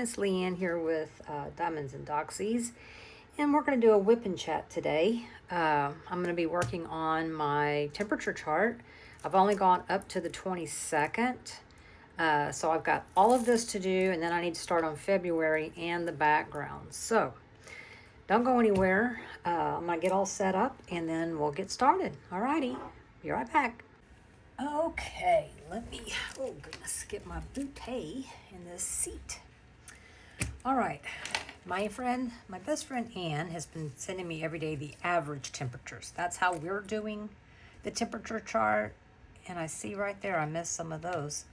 It's Leanne here with Diamonds and Doxies, and we're going to do a whip and chat today. I'm going to be working on my temperature chart. I've only gone up to the 22nd, so I've got all of this to do, and then I need to start on February and the background. So don't go anywhere. I'm going to get all set up, and then we'll get started. Alrighty, be right back. Okay, let me, oh goodness, get my bouquet in this seat. All right, my best friend Ann has been sending me every day the average temperatures. That's how we're doing the temperature chart. And I see right there, I missed some of those.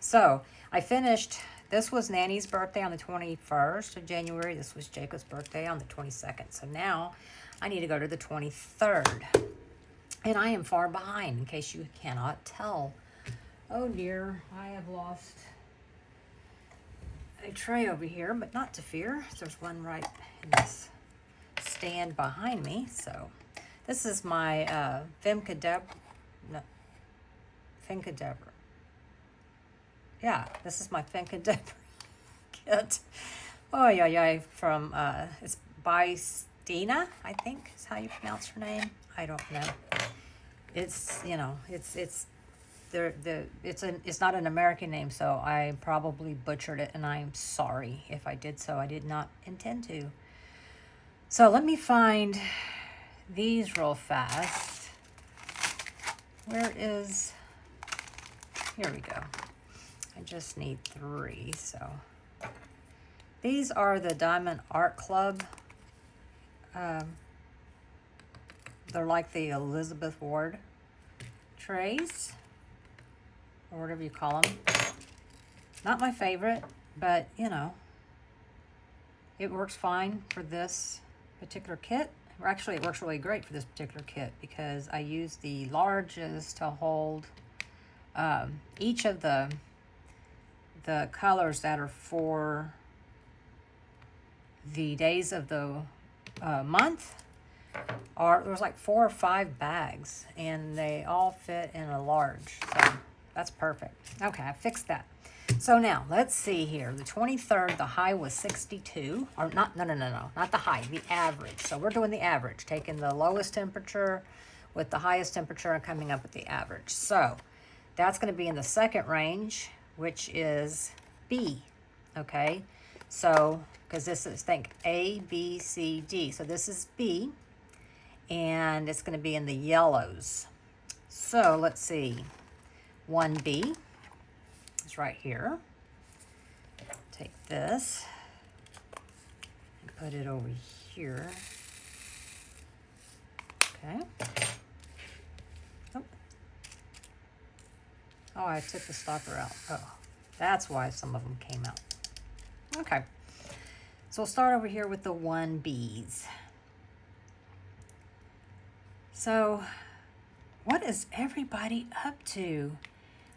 So I finished, this was Nanny's birthday on the 21st of January. This was Jacob's birthday on the 22nd. So now I need to go to the 23rd. And I am far behind, in case you cannot tell. Oh dear, I have lost a tray over here, but not to fear. There's one right in this stand behind me. So this is my Fincadabra. Yeah, this is my Fincadabra kit. Oh, yeah, from, it's by Stina, I think is how you pronounce her name. I don't know. It's, you know, it's not an American name, so I probably butchered it, and I'm sorry if I did so. I did not intend to. So let me find these real fast. Where is, here we go. I just need 3, so. These are the Diamond Art Club. They're like the Elizabeth Ward trays, or whatever you call them. Not my favorite, but you know, it works fine for this particular kit. Or actually, it works really great for this particular kit because I use the larges to hold each of the colors that are for the days of the month. There's like 4 or 5 bags, and they all fit in a large, so that's perfect. Okay, I fixed that. So now let's see here. The 23rd, the high was 62, or not the high, the average. So we're doing the average, taking the lowest temperature with the highest temperature and coming up with the average. So that's going to be in the second range, which is B. Okay, so because this is, think A, B, C, D. So this is B. And it's going to be in the yellows. So let's see. 1B is right here. Take this and put it over here. Okay. Oh, I took the stopper out. Oh, that's why some of them came out. Okay. So we'll start over here with the 1Bs. So, what is everybody up to?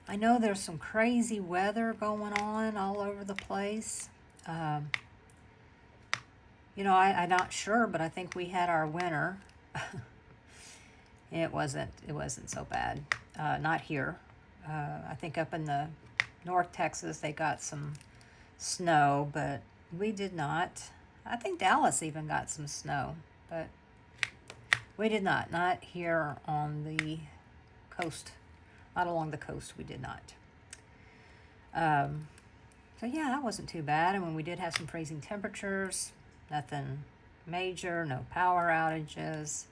I know there's some crazy weather going on all over the place. You know, I'm not sure, but I think we had our winter. It wasn't so bad. Not here. I think up in the North Texas they got some snow, but we did not. I think Dallas even got some snow, but we did not here on the coast, not along the coast, we did not. So yeah, that wasn't too bad. I mean, we did have some freezing temperatures, nothing major, no power outages.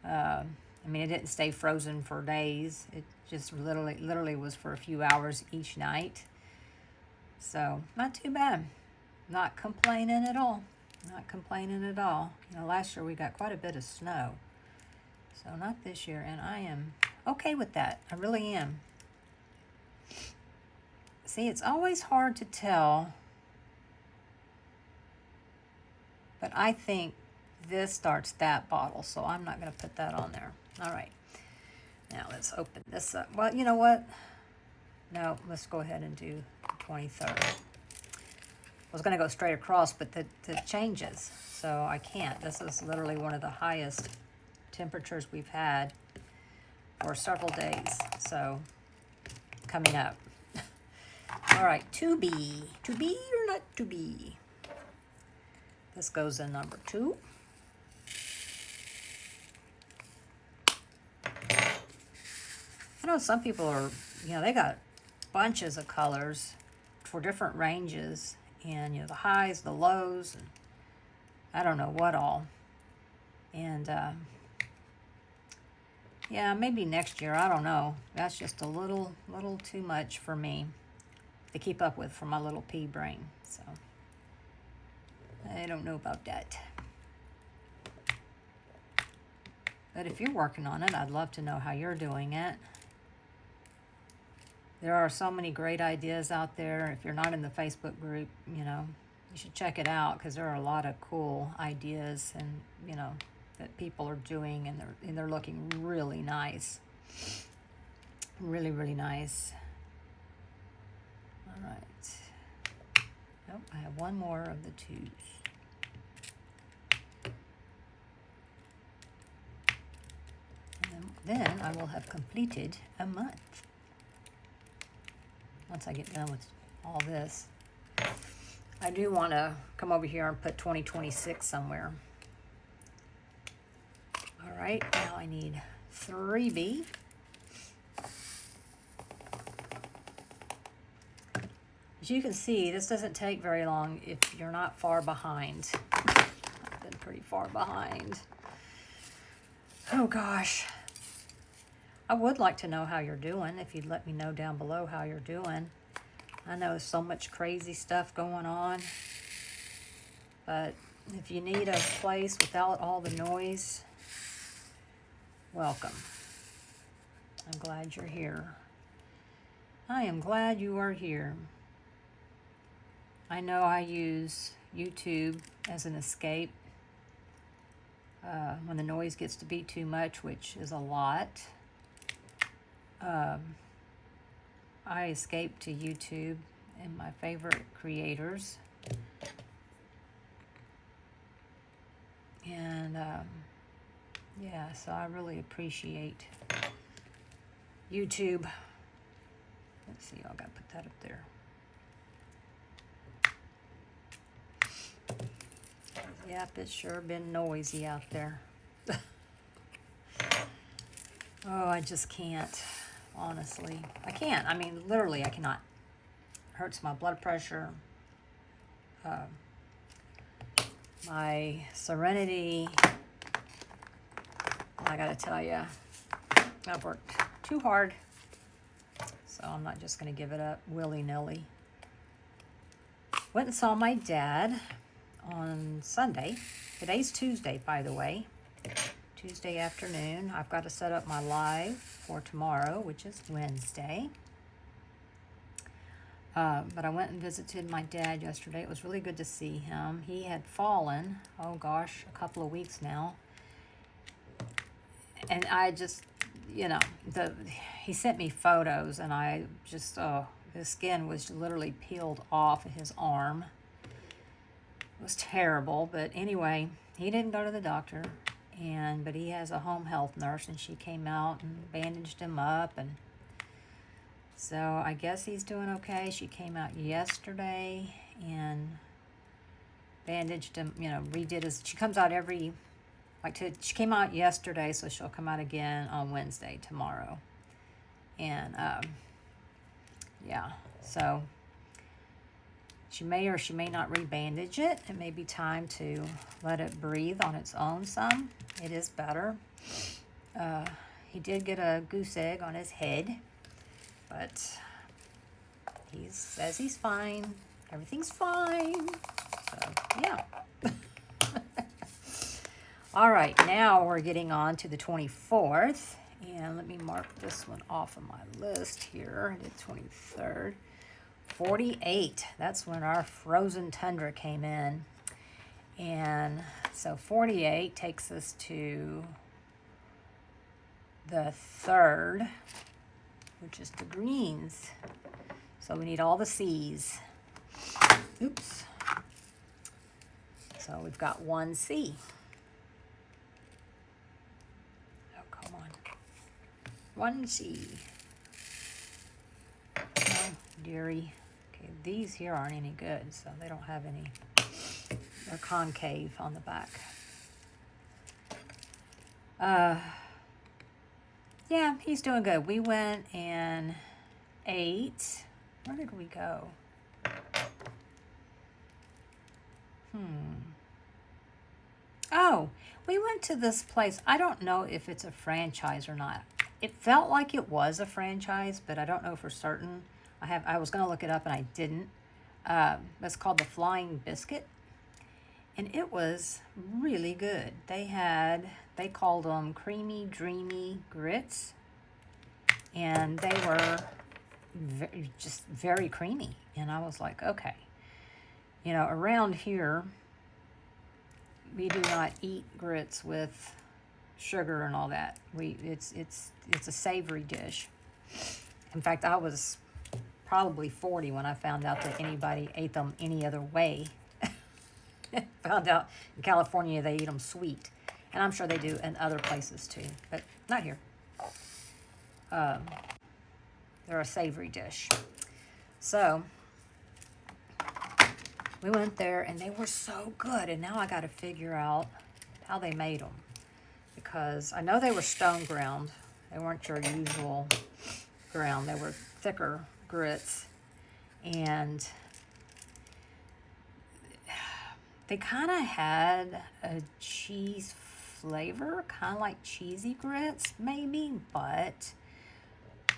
I mean, it didn't stay frozen for days. It just literally was for a few hours each night. So not too bad. Not complaining at all. Not complaining at all. You know, last year we got quite a bit of snow. So not this year, and I am okay with that. I really am. See, it's always hard to tell, but I think this starts that bottle, so I'm not going to put that on there. All right. Now let's open this up. Well, you know what? No, let's go ahead and do the 23rd. I was going to go straight across, but the changes, so I can't. This is literally one of the highest temperatures we've had for several days, so coming up. All right, to be. To be or not to be? This goes in number 2. I know some people are, they got bunches of colors for different ranges, and the highs, the lows, and I don't know what all. And yeah, maybe next year, I don't know. That's just a little too much for me to keep up with for my little pea brain. So I don't know about that. But if you're working on it, I'd love to know how you're doing it. There are so many great ideas out there. If you're not in the Facebook group, you should check it out, because there are a lot of cool ideas and, that people are doing, and they're looking really nice. Really, really nice. All right. Oh, I have one more of the 2s. And then I will have completed a month. Once I get done with all this. I do want to come over here and put 2026 somewhere. All right, now I need 3B. As you can see, this doesn't take very long if you're not far behind. I've been pretty far behind. Oh gosh. I would like to know how you're doing, if you'd let me know down below how you're doing. I know so much crazy stuff going on, but if you need a place without all the noise, welcome. I'm glad you're here. I am glad you are here. I know I use YouTube as an escape when the noise gets to be too much, which is a lot. I escape to YouTube and my favorite creators. And yeah, so I really appreciate YouTube. Let's see, I gotta put that up there. Yep, it's sure been noisy out there. Oh, I just can't. Honestly, I can't. I mean, literally, I cannot. Hurts my blood pressure, my serenity. I gotta tell you, I've worked too hard, so I'm not just gonna give it up willy-nilly. Went and saw my dad on Sunday. Today's Tuesday, by the way. Tuesday afternoon. I've got to set up my live for tomorrow, which is Wednesday. But I went and visited my dad yesterday. It was really good to see him. He had fallen, oh gosh, a couple of weeks now. And I just, he sent me photos, and I just, his skin was literally peeled off of his arm. It was terrible, but anyway, he didn't go to the doctor. But he has a home health nurse, and she came out and bandaged him up, and so I guess he's doing okay. She came out yesterday and bandaged him, redid his, she comes out she came out yesterday, so she'll come out again on Wednesday, tomorrow. And yeah, so she may or she may not rebandage it. It may be time to let it breathe on its own some. It is better. He did get a goose egg on his head, but he says he's fine. Everything's fine. So, yeah. All right, now we're getting on to the 24th. And let me mark this one off of my list here. The 23rd. 48. That's when our frozen tundra came in. And so 48 takes us to the 3rd, which is the greens. So we need all the C's. Oops. So we've got 1 C. Oh, come on. 1 C. Oh, dearie. Okay, these here aren't any good, so they don't have any. They're concave on the back. Yeah, he's doing good. We went and ate. Where did we go? Oh, we went to this place. I don't know if it's a franchise or not. It felt like it was a franchise, but I don't know for certain. I was going to look it up and I didn't. It's called the Flying Biscuit, and it was really good. They called them creamy, dreamy grits, and they were just very creamy. And I was like, okay, you know, around here, we do not eat grits with sugar and all that. It's a savory dish. In fact, I was probably 40 when I found out that anybody ate them any other way. Found out in California they eat them sweet, and I'm sure they do in other places too, but not here. They're a savory dish. So we went there, and they were so good. And now I got to figure out how they made them, because I know they were stone ground. They weren't your usual ground. They were thicker grits, and they kind of had a cheese flavor, kind of like cheesy grits maybe, but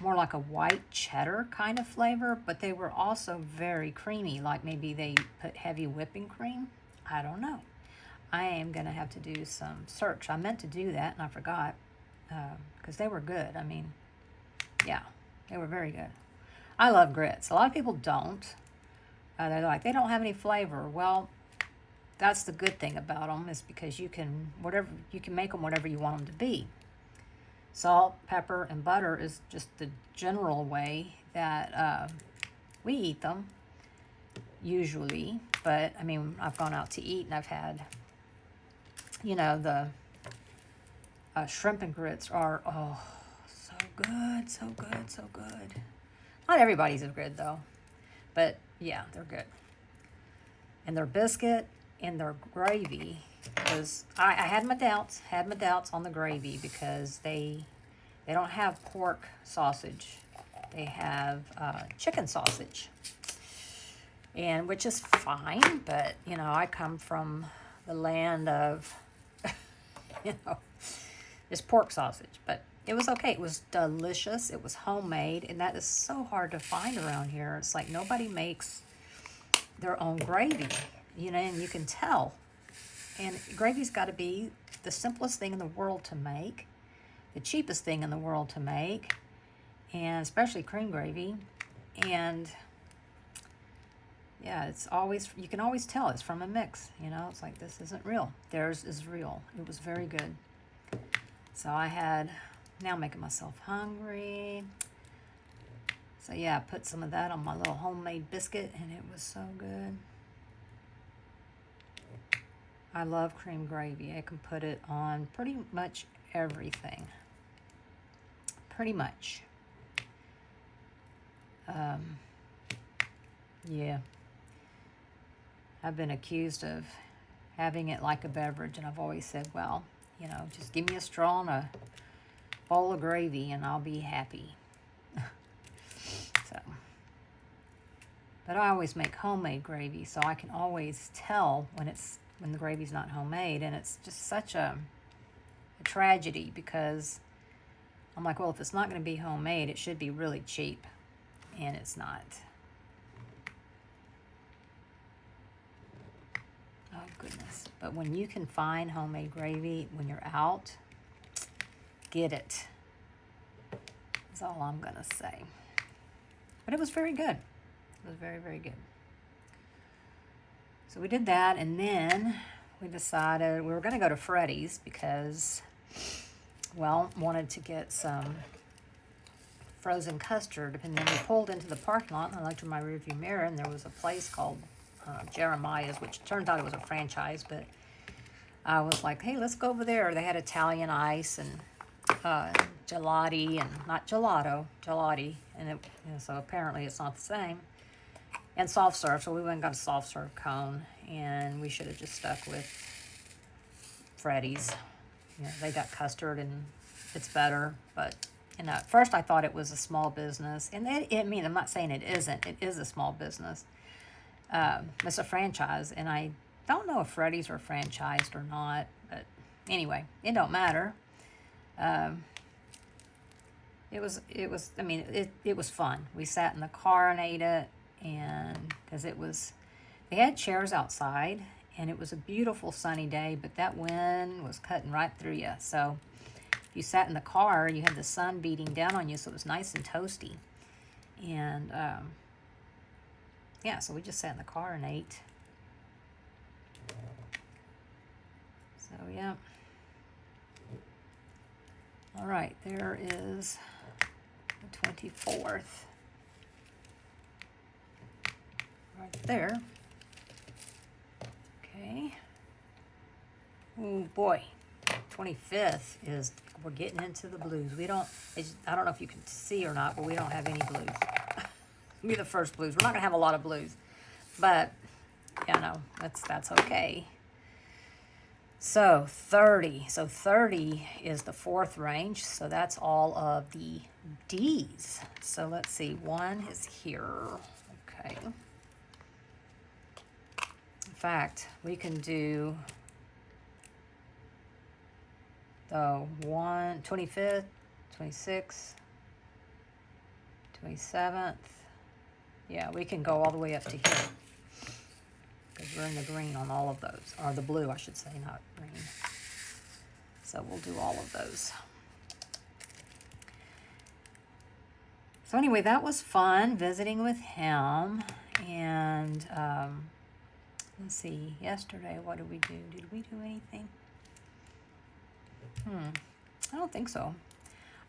more like a white cheddar kind of flavor. But they were also very creamy, like maybe they put heavy whipping cream. I don't know. I am going to have to do some search. I meant to do that and I forgot, because they were good. I mean, yeah, they were very good. I love grits. A lot of people don't. They're like, they don't have any flavor. Well, that's the good thing about them, is because you can make them whatever you want them to be. Salt, pepper, and butter is just the general way that we eat them, usually. But, I mean, I've gone out to eat and I've had, you know, the shrimp and grits are, oh, so good, so good, so good. Not everybody's as good, though. But, yeah, they're good. And their biscuit and their gravy was, I had my doubts on the gravy, because they don't have pork sausage. They have chicken sausage, and which is fine, but, you know, I come from the land of, you know, just pork sausage, but it was okay. It was delicious. It was homemade, and that is so hard to find around here. It's like nobody makes their own gravy, you know, and you can tell. And gravy's got to be the simplest thing in the world to make, the cheapest thing in the world to make, and especially cream gravy. And yeah, it's always, you can always tell it's from a mix, you know. It's like, this isn't real. Theirs is real. It was very good. So now I'm making myself hungry. So yeah, I put some of that on my little homemade biscuit, and it was so good. I love cream gravy. I can put it on pretty much everything. Pretty much. Yeah. I've been accused of having it like a beverage, and I've always said, well, you know, just give me a straw and a bowl of gravy and I'll be happy. So, but I always make homemade gravy, so I can always tell when the gravy's not homemade, and it's just such a tragedy, because I'm like, well, if it's not going to be homemade, it should be really cheap, and it's not. Oh, goodness. But when you can find homemade gravy when you're out, get it. That's all I'm going to say. But it was very good. It was very, very good. So we did that, and then we decided we were going to go to Freddy's because, well, wanted to get some frozen custard. And then we pulled into the parking lot, and I looked in my rearview mirror, and there was a place called Jeremiah's, which turns out it was a franchise, but I was like, hey, let's go over there. They had Italian ice and gelati, and not gelato, gelati, and so apparently it's not the same. and soft serve. So we went and got a soft serve cone, and we should have just stuck with Freddy's. You know, they got custard and it's better, but you know, at first I thought it was a small business, and I mean, I'm not saying it isn't. It is a small business. It's a franchise, and I don't know if Freddy's are franchised or not, but anyway, it don't matter. It was, I mean, it was fun. We sat in the car and ate it, and because they had chairs outside, and it was a beautiful sunny day, but that wind was cutting right through you. So if you sat in the car, you had the sun beating down on you, so it was nice and toasty. And yeah, so we just sat in the car and ate. So yeah. All right, there is the 24th. Right there. Okay. Oh boy. 25th is, we're getting into the blues. I don't know if you can see or not, but we don't have any blues. Be the first blues. We're not gonna have a lot of blues, but yeah, no, that's okay. So 30. So 30 is the fourth range. So that's all of the D's. So let's see. 1 is here. Okay. In fact, we can do the 25th, 26th, 27th. Yeah, we can go all the way up to here. Because we're in the green on all of those. Or the blue, I should say, not green. So we'll do all of those. So anyway, that was fun, visiting with him. And let's see, yesterday, what did we do? Did we do anything? I don't think so.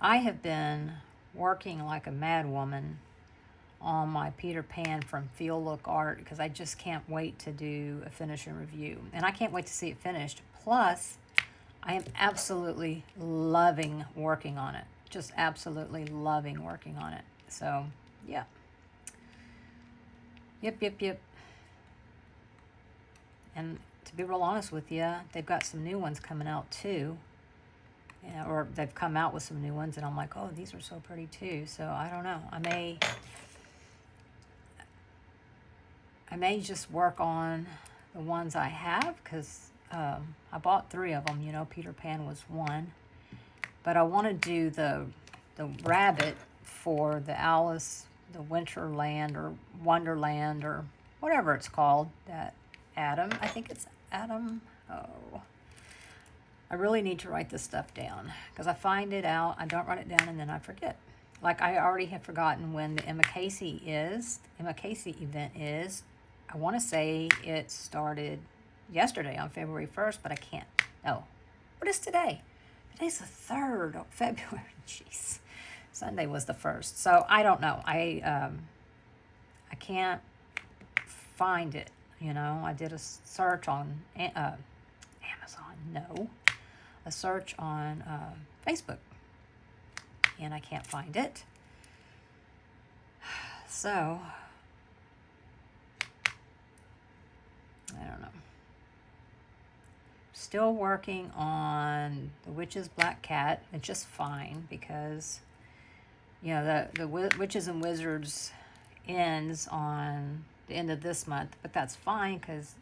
I have been working like a mad woman on my Peter Pan from Feel Look Art, because I just can't wait to do a finish and review. And I can't wait to see it finished. Plus, I am absolutely loving working on it. Just absolutely loving working on it. So, yeah. Yep. And to be real honest with you, they've got some new ones coming out too. Yeah, or they've come out with some new ones, and I'm like, oh, these are so pretty too. So I don't know. I may just work on the ones I have, because I bought 3 of them. You know, Peter Pan was one. But I want to do the rabbit for the Alice, the Winterland or Wonderland or whatever it's called. That Adam, I think it's Adam. Oh, I really need to write this stuff down, because I find it out, I don't write it down, and then I forget. Like, I already have forgotten when the Emma Casey event is. I want to say it started yesterday on February 1st, but I can't. No. What is today? Today's the 3rd of February. Jeez. Sunday was the 1st. So I don't know. I can't find it. You know, I did a search on Amazon. No. A search on Facebook. And I can't find it. So I don't know. Still working on The Witch's Black Cat. It's just fine, because, you know, the Witches and Wizards ends on the end of this month, but that's fine, because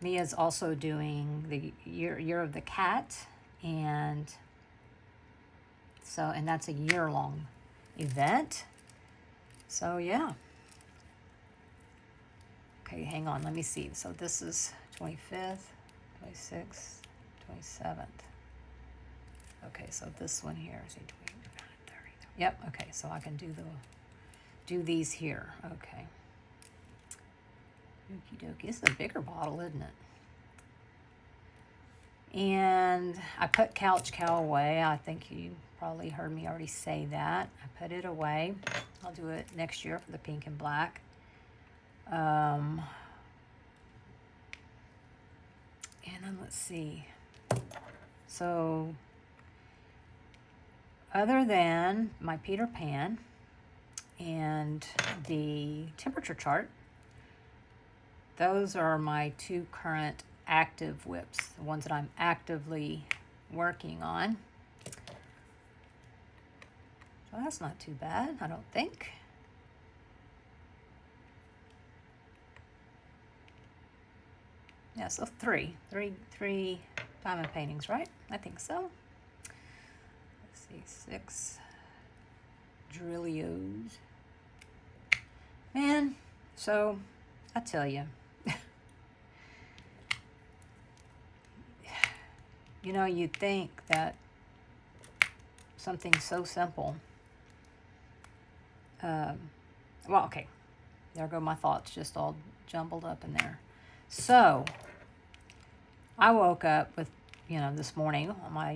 Mia's also doing the Year of the Cat, and that's a year-long event. So yeah. Okay, hang on, let me see. So this is 25th, 26th, 27th. Okay, so this one here is 30. Yep, okay, so I can do these here. Okay. Okie dokie. This is a bigger bottle, isn't it? And I put Couch Cow away. I think you probably heard me already say that. I put it away. I'll do it next year for the pink and black. And then let's see. So, other than my Peter Pan and and the temperature chart. Those are my two current active WIPs, the ones that I'm actively working on. So that's not too bad, I don't think. Yeah, so three diamond paintings, right? I think so. Let's see, 6 Drillios. Man, so I tell you, you know, you'd think that something so simple, well, okay, there go my thoughts just all jumbled up in there. So I woke up with, you know, this morning on my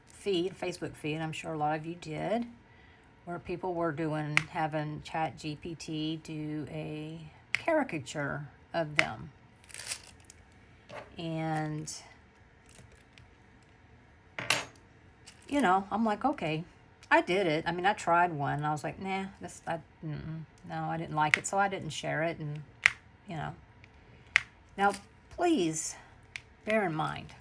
feed, Facebook feed, I'm sure a lot of you did, where people were having ChatGPT do a caricature of them. And, you know, I'm like, okay, I did it. I mean, I tried one, and I was like, nah, no, I didn't like it, so I didn't share it, and, you know. Now, please bear in mind,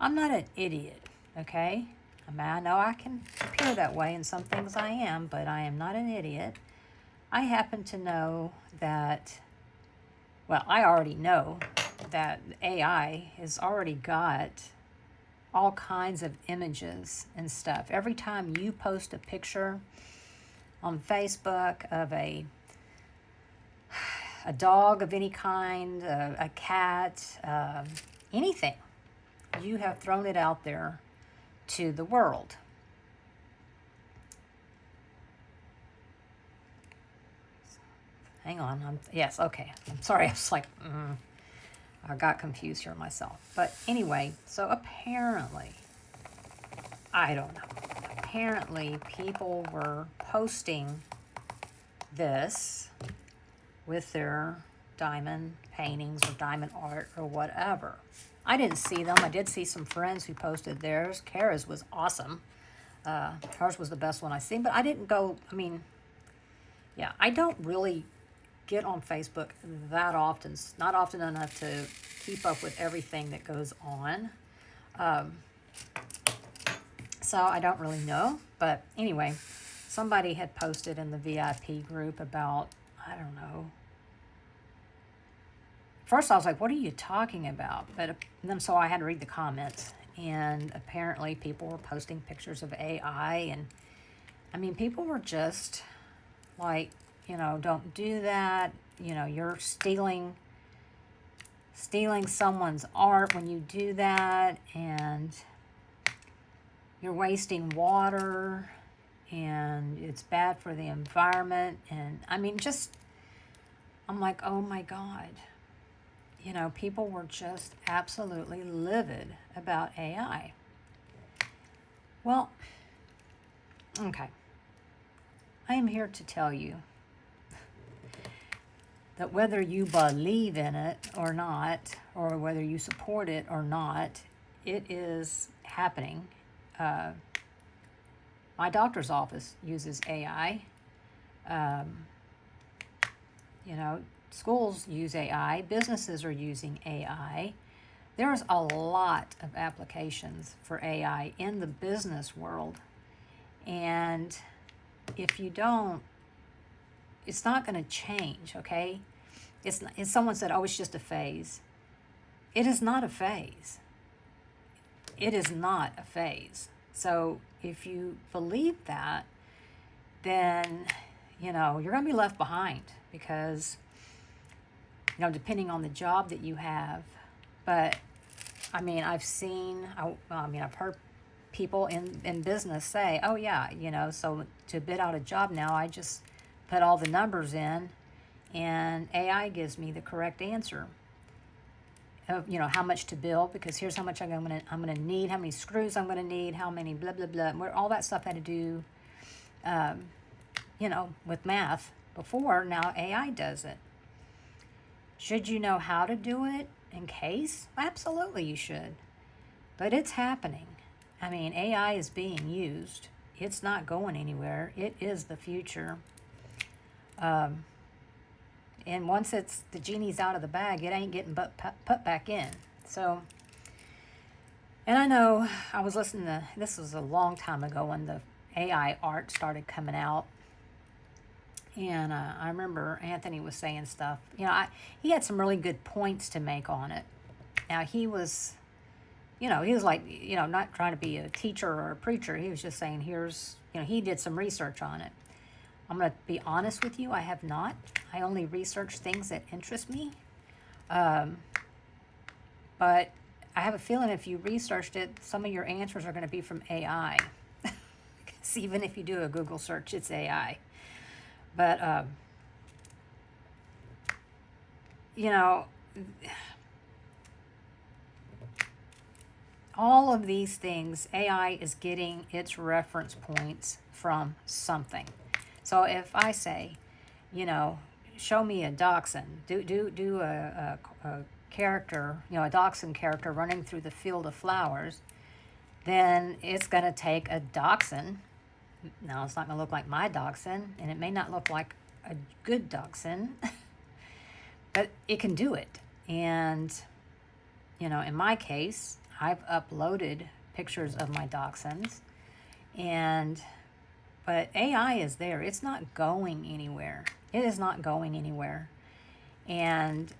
I'm not an idiot, okay? I mean, I know I can appear that way, and some things I am, but I am not an idiot. I happen to know that, well, I already know that AI has already got all kinds of images and stuff. Every time you post a picture on Facebook of a dog of any kind, a cat, anything, you have thrown it out there to the world. Hang on. Yes, okay. I'm sorry. I was like, I got confused here myself. But anyway, so apparently, I don't know. Apparently, people were posting this with their diamond paintings or diamond art or whatever. I didn't see them. I did see some friends who posted theirs. Kara's was awesome. Hers was the best one I seen, but I didn't go, I mean, yeah, I don't really get on Facebook that often, not often enough to keep up with everything that goes on. So I don't really know, but anyway, somebody had posted in the VIP group about, I don't know. First I was like, what are you talking about? But then so I had to read the comments, and apparently people were posting pictures of AI, and I mean, people were just like, you know, don't do that. You know, you're stealing someone's art when you do that, and you're wasting water, and it's bad for the environment. And I mean, just, I'm like, oh my God. You know, people were just absolutely livid about AI. Well, okay. I am here to tell you that whether you believe in it or not, or whether you support it or not, it is happening. My doctor's office uses AI. You know, schools use AI. Businesses are using AI. There's a lot of applications for AI in the business world. And if you don't, it's not going to change, okay? Someone said, oh, it's just a phase. It is not a phase. It is not a phase. So if you believe that, then, you know, you're going to be left behind because, you know, depending on the job that you have. But, I mean, I've heard people in business say, oh, yeah, you know, so to bid out a job now, I just put all the numbers in, and AI gives me the correct answer of, you know, how much to bill, because here's how much I'm gonna need, how many screws I'm gonna need, how many blah blah blah. Where all that stuff had to do, you know, with math before. Now AI does it. Should you know how to do it in case? Absolutely, you should. But it's happening. I mean, AI is being used. It's not going anywhere. It is the future. And once the genie's out of the bag, it ain't getting put back in. So, and I know I was listening to, this was a long time ago when the AI art started coming out. And I remember Anthony was saying stuff. He had some really good points to make on it. Now, he was like, not trying to be a teacher or a preacher. He was just saying, he did some research on it. I'm going to be honest with you, I have not. I only research things that interest me. But I have a feeling if you researched it, some of your answers are going to be from AI. Because even if you do a Google search, it's AI. But, all of these things, AI is getting its reference points from something. So if I say, show me a dachshund, do a character, a dachshund character running through the field of flowers, then it's going to take a dachshund. Now, it's not going to look like my dachshund, and it may not look like a good dachshund, but it can do it. And, in my case, I've uploaded pictures of my dachshunds, but AI is there. It's not going anywhere. It is not going anywhere. And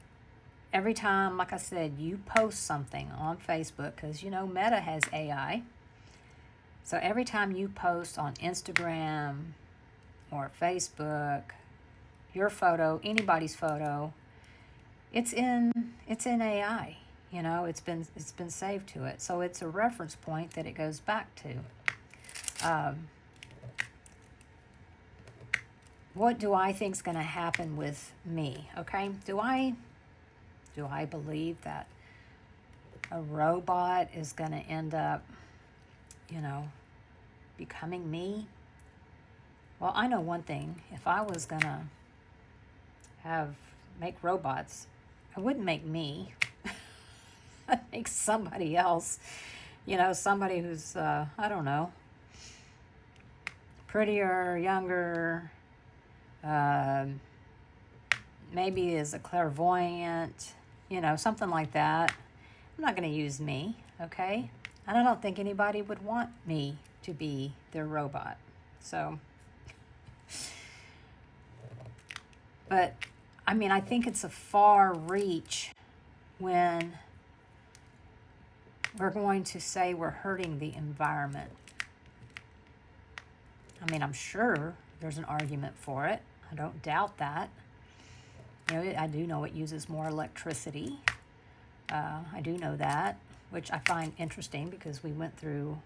every time, like I said, you post something on Facebook, because, Meta has AI. So every time you post on Instagram or Facebook, your photo, anybody's photo, it's in AI. It's been saved to it. So it's a reference point that it goes back to. What do I think is going to happen with me? Okay, do I believe that a robot is going to end up, becoming me? Well, I know one thing. If I was going to make robots, I wouldn't make me. I'd make somebody else. Somebody who's, I don't know, prettier, younger, maybe is a clairvoyant, something like that. I'm not going to use me, okay? And I don't think anybody would want me to be their robot. So, but, I think it's a far reach when we're going to say we're hurting the environment. I'm sure there's an argument for it. I don't doubt that. I do know it uses more electricity. I do know that, which I find interesting because we went through,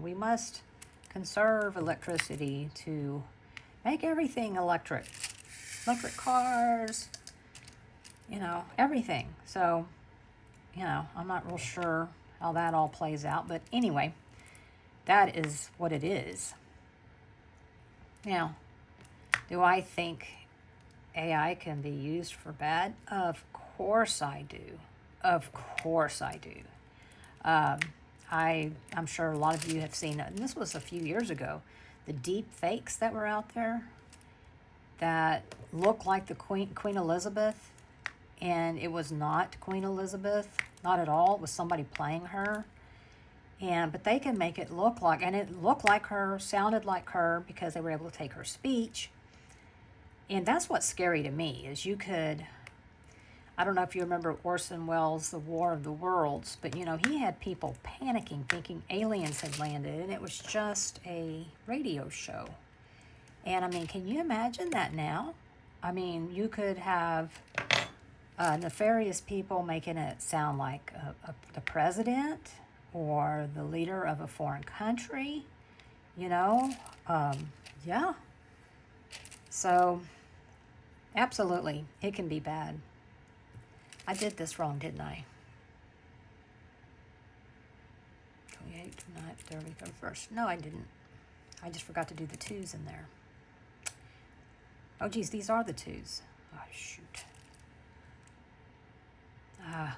we must conserve electricity to make everything electric. Electric cars, everything. So, I'm not real sure how that all plays out. But anyway, that is what it is. Now, do I think AI can be used for bad? Of course I do. Of course I do. I'm sure a lot of you have seen it, and this was a few years ago, the deep fakes that were out there that looked like the Queen Elizabeth, and it was not Queen Elizabeth, not at all. It was somebody playing her. But they can make it look like, and it looked like her, sounded like her, because they were able to take her speech. And that's what's scary to me, is you could, I don't know if you remember Orson Welles' The War of the Worlds, but he had people panicking, thinking aliens had landed, and it was just a radio show. And can you imagine that now? You could have nefarious people making it sound like the president or the leader of a foreign country, yeah. So, absolutely, it can be bad. I did this wrong, didn't I? 28, 29, 30, 31st. No, I didn't. I just forgot to do the 2s in there. Oh, geez, these are the 2s. Oh, shoot. I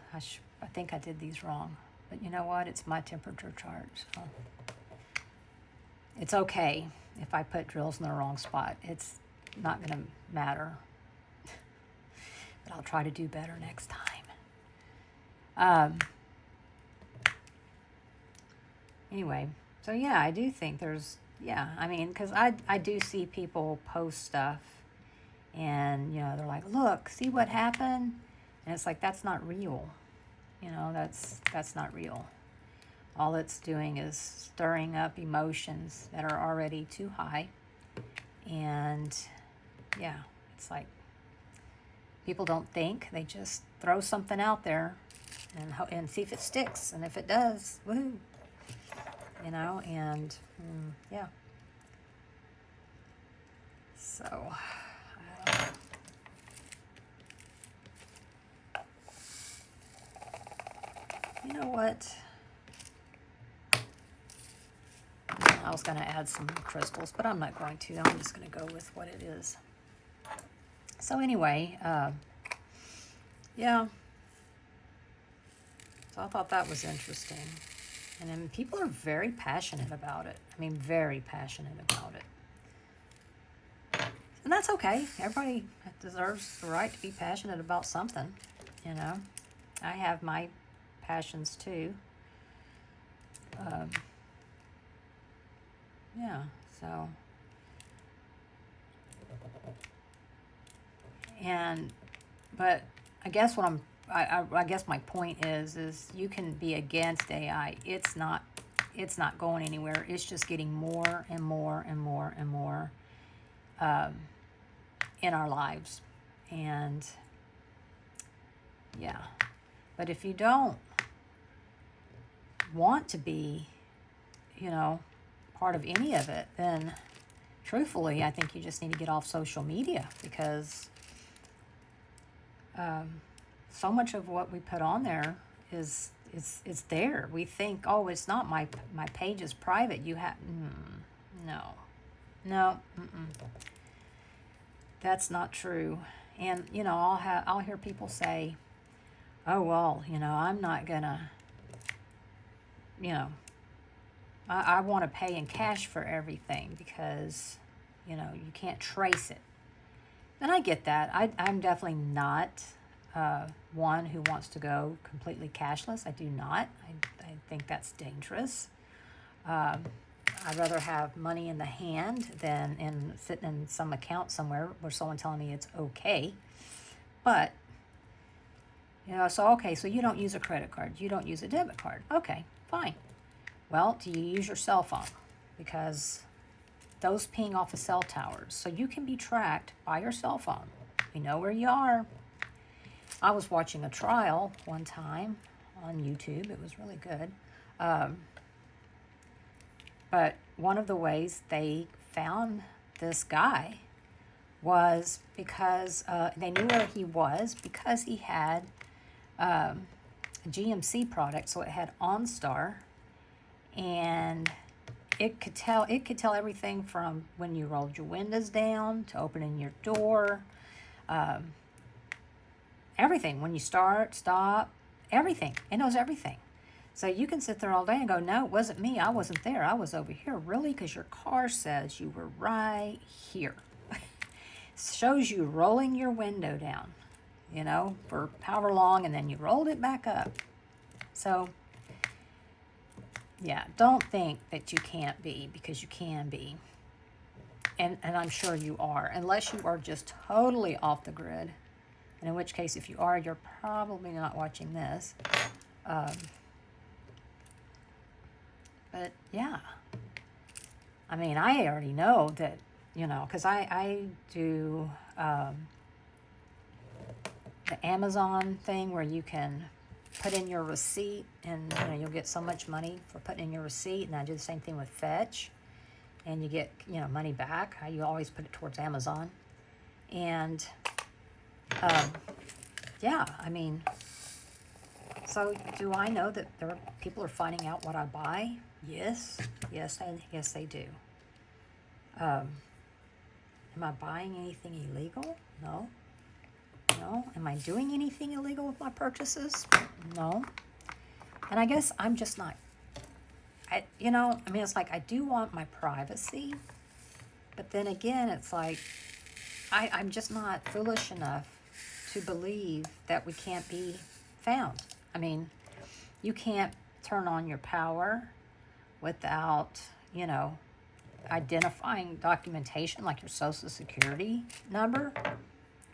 think I did these wrong. But you know what? It's my temperature chart. So it's okay if I put drills in the wrong spot. not going to matter. But I'll try to do better next time. Anyway, so yeah, I do think there's, yeah, I mean, because I do see people post stuff and, you know, they're like, look, see what happened? And it's like, that's not real. You know, that's not real. All it's doing is stirring up emotions that are already too high. And yeah, it's like people don't think, they just throw something out there and see if it sticks. And if it does, woohoo. You know, and yeah. So, I don't know. You know what? I was going to add some crystals, but I'm not going to. I'm just going to go with what it is. So anyway, yeah. So I thought that was interesting. And then people are very passionate about it. I mean, very passionate about it. And that's okay. Everybody deserves the right to be passionate about something, you know. I have my passions too. Yeah, so. But I guess what I guess my point is you can be against AI. It's not going anywhere. It's just getting more and more and more and more in our lives. And yeah, but if you don't want to be, you know, part of any of it, then truthfully, I think you just need to get off social media, because so much of what we put on there is there. We think, oh, it's not my page is private. You have no, that's not true. And you know, I'll hear people say, oh well, you know, I'm not gonna, you know, I want to pay in cash for everything because, you know, you can't trace it. And I get that. I'm definitely not one who wants to go completely cashless. I do not. I think that's dangerous. I'd rather have money in the hand than sitting in some account somewhere where someone telling me it's okay. But, you know, so, okay, so you don't use a credit card. You don't use a debit card. Okay, fine. Well, do you use your cell phone? Because those ping off of cell towers. So you can be tracked by your cell phone. You know where you are. I was watching a trial one time on YouTube. It was really good. But one of the ways they found this guy was because they knew where he was because he had a GMC product. So it had OnStar. And it could tell everything from when you rolled your windows down to opening your door, everything. When you start, stop, everything. It knows everything. So you can sit there all day and go, no, it wasn't me. I wasn't there. I was over here. Really? Because your car says you were right here. Shows you rolling your window down, you know, for however long, and then you rolled it back up. So yeah, don't think that you can't be, because you can be. And I'm sure you are, unless you are just totally off the grid. And in which case, if you are, you're probably not watching this. But yeah, I mean, I already know that, you know, because I do the Amazon thing where you can put in your receipt, and you know, you'll get so much money for putting in your receipt. And I do the same thing with Fetch, and you get, you know, money back. You always put it towards Amazon. And yeah, I mean, so do I know that people are finding out what I buy? Yes, they do. Am I buying anything illegal? No. Am I doing anything illegal with my purchases? No. And I guess I'm just not, you know, I mean, it's like I do want my privacy, but then again, it's like, I'm just not foolish enough to believe that we can't be found. I mean, you can't turn on your power without, identifying documentation like your social security number.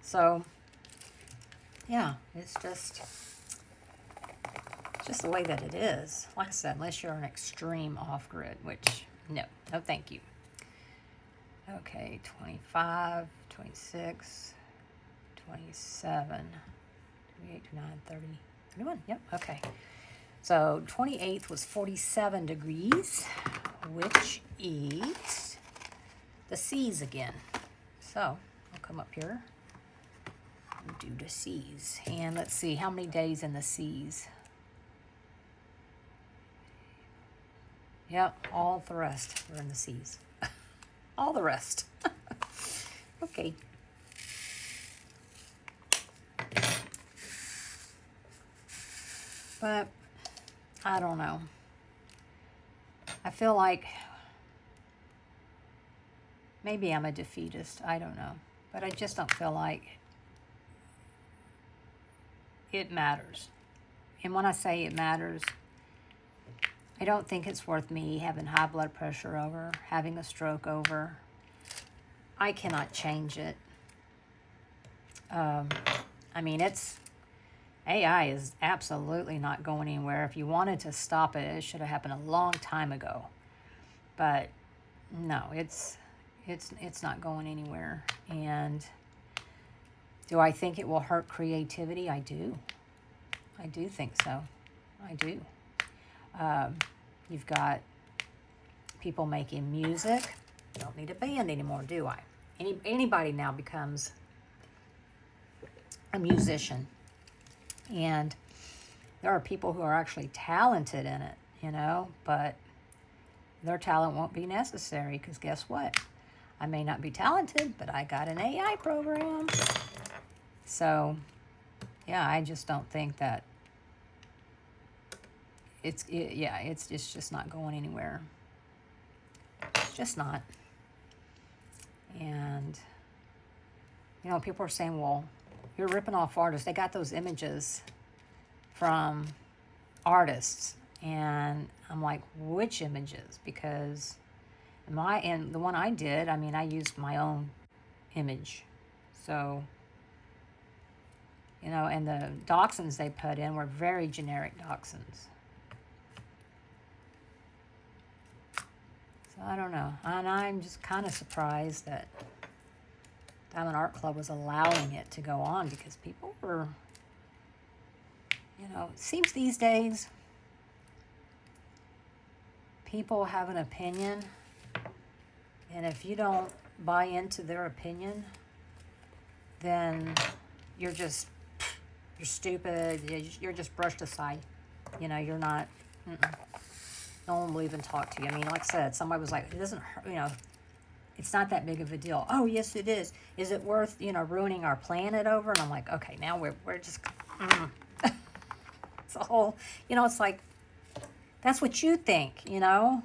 So, yeah, it's just the way that it is. Like I said, unless you're an extreme off-grid, which, no, thank you. Okay, 25, 26, 27, 28, 29, 30, 31. Yep, okay. So 28th was 47 degrees, which is the C's again. So I'll come up here and do the C's. And let's see, how many days in the C's? Yep, all the rest are in the C's. All the rest. Okay. But I don't know. I feel like maybe I'm a defeatist. I don't know. But I just don't feel like it matters. And when I say it matters, I don't think it's worth me having high blood pressure over, having a stroke over. I cannot change it. I mean, AI is absolutely not going anywhere. If you wanted to stop it, it should have happened a long time ago. But no, it's not going anywhere. And do I think it will hurt creativity? I do. I do think so. I do. You've got people making music. Don't need a band anymore, do I? Anybody now becomes a musician. And there are people who are actually talented in it, but their talent won't be necessary because guess what? I may not be talented, but I got an AI program. So, yeah, I just don't think that it's just not going anywhere. It's just not. And, people are saying, well, you're ripping off artists. They got those images from artists. And I'm like, which images? Because the one I did, I used my own image. So, and the dachshunds they put in were very generic dachshunds. So I don't know. And I'm just kind of surprised that Diamond Art Club was allowing it to go on because people were, it seems these days people have an opinion, and if you don't buy into their opinion, then you're stupid, you're just brushed aside. You're not, no one will even talk to you. Like I said, somebody was like, it doesn't hurt, it's not that big of a deal. Oh, yes, it is. Is it worth, ruining our planet over? And I'm like, okay, now we're just, it's a whole, it's like, that's what you think, I don't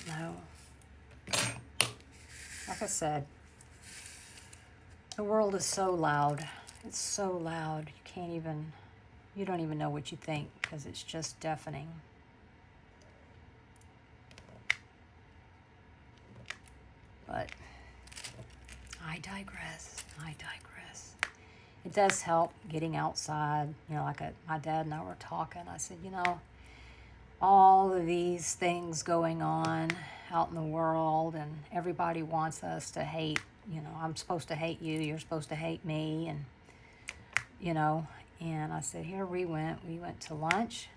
know. Like I said, the world is so loud. It's so loud. You don't even know what you think because it's just deafening. But I digress. It does help getting outside. Like my dad and I were talking. I said, all of these things going on out in the world, and everybody wants us to hate. I'm supposed to hate you. You're supposed to hate me. And, and I said, here we went to lunch.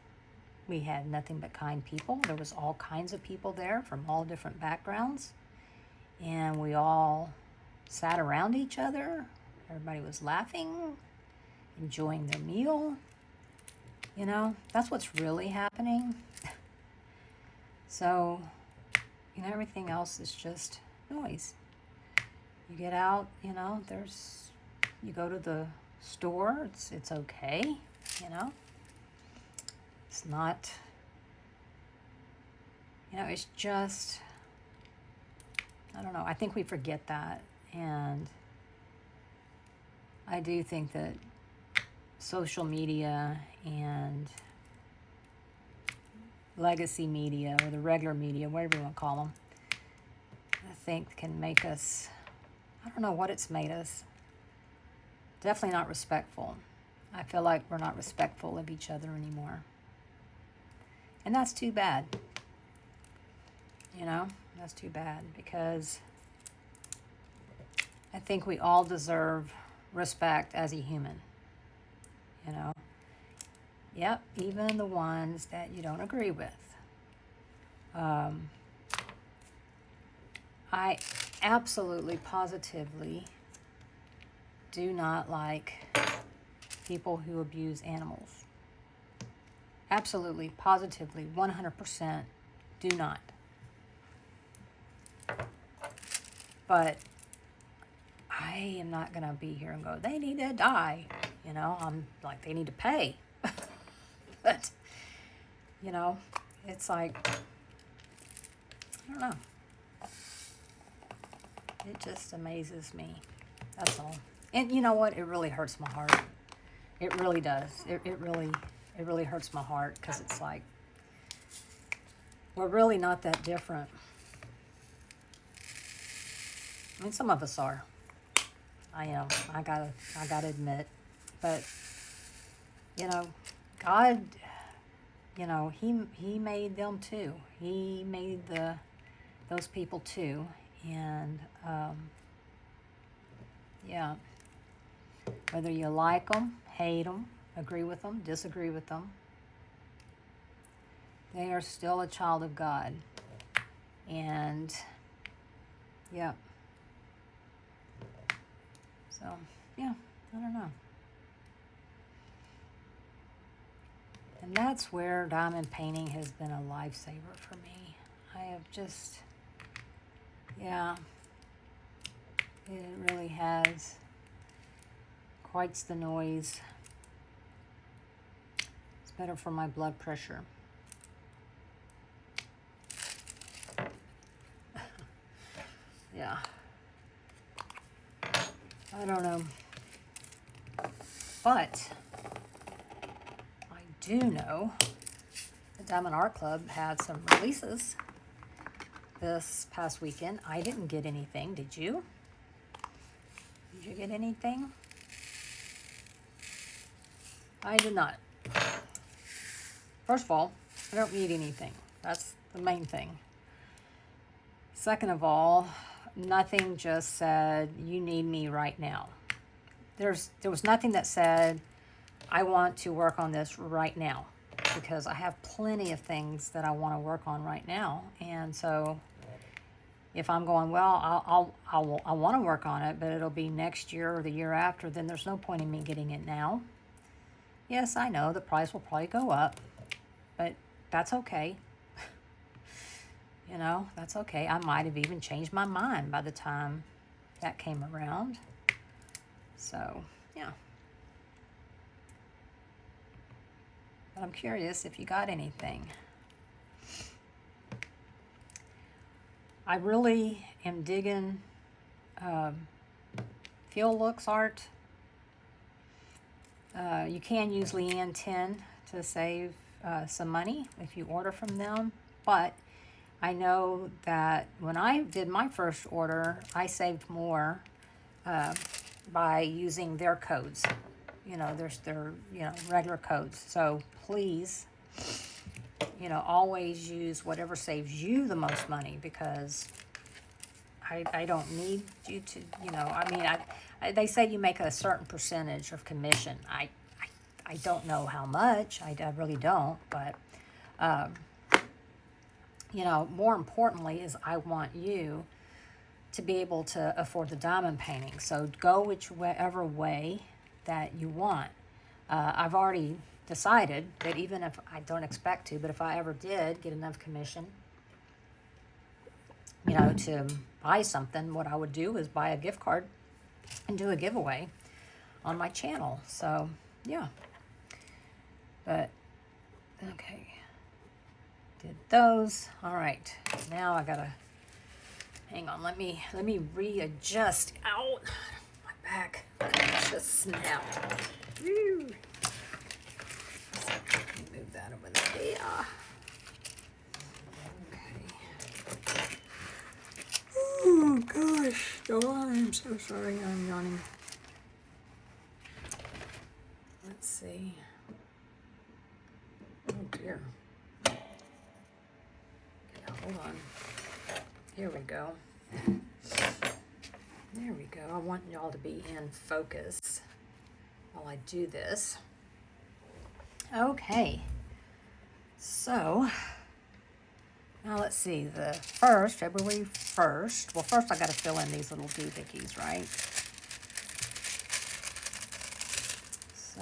We had nothing but kind people. There was all kinds of people there from all different backgrounds. And we all sat around each other. Everybody was laughing, enjoying their meal. That's what's really happening. So, everything else is just noise. You get out, you go to the store, it's okay, It's not, it's just I don't know. I think we forget that. And I do think that social media and legacy media, or the regular media, whatever you want to call them, I think can make us, I don't know what it's made us. Definitely not respectful. I feel like we're not respectful of each other anymore. And that's too bad. You know, that's too bad, because I think we all deserve respect as a human. You know, yep, even the ones that you don't agree with. I absolutely, positively do not like people who abuse animals. Absolutely, positively, 100% do not. But I am not going to be here and go, they need to die. You know, I'm like, they need to pay. But, you know, it's like, I don't know. It just amazes me. That's all. And you know what? It really hurts my heart. It really does. It really hurts my heart, because it's like, we're really not that different. I mean, some of us are. I am. I gotta admit. But, you know, God, you know, he made them too. He made those people too. And, yeah, whether you like them, hate them, agree with them, disagree with them, they are still a child of God. And, yeah. So, yeah, I don't know. And that's where diamond painting has been a lifesaver for me. I have just, yeah, it really has. Quite the noise. It's better for my blood pressure. Yeah. I don't know. But I do know the Diamond Art Club had some releases this past weekend. I didn't get anything. Did you? Did you get anything? I did not. First of all, I don't need anything. That's the main thing. Second of all, nothing just said, you need me right now. There was nothing that said, I want to work on this right now, because I have plenty of things that I want to work on right now. And so if I'm going, well, I want to work on it, but it'll be next year or the year after, then there's no point in me getting it now. Yes, I know the price will probably go up, but that's okay. You know, that's okay. I might have even changed my mind by the time that came around. So, yeah. But I'm curious if you got anything. I really am digging Feel Looks art. You can use Leanne 10 to save some money if you order from them, but I know that when I did my first order, I saved more by using their codes. You know, their regular codes. So please, you know, always use whatever saves you the most money, because I don't need you to, you know, I mean, they say you make a certain percentage of commission. I don't know how much. I really don't, but you know, more importantly is I want you to be able to afford the diamond painting. So go whichever way that you want. I've already decided that even if I don't expect to, but if I ever did get enough commission, you know, to buy something, what I would do is buy a gift card and do a giveaway on my channel. So, yeah. But, okay. Did those. All right. Now I gotta Hang on, let me readjust. Ow, my back just snapped. Woo. So, let me move that over there. Okay. Oh gosh, oh, I'm so sorry, I'm yawning. Let's see. Oh dear. Okay, hold on. Here we go. There we go. I want y'all to be in focus while I do this. Okay. So, now let's see. The first, February 1st. Well, first I got to fill in these little doohickeys, right? So,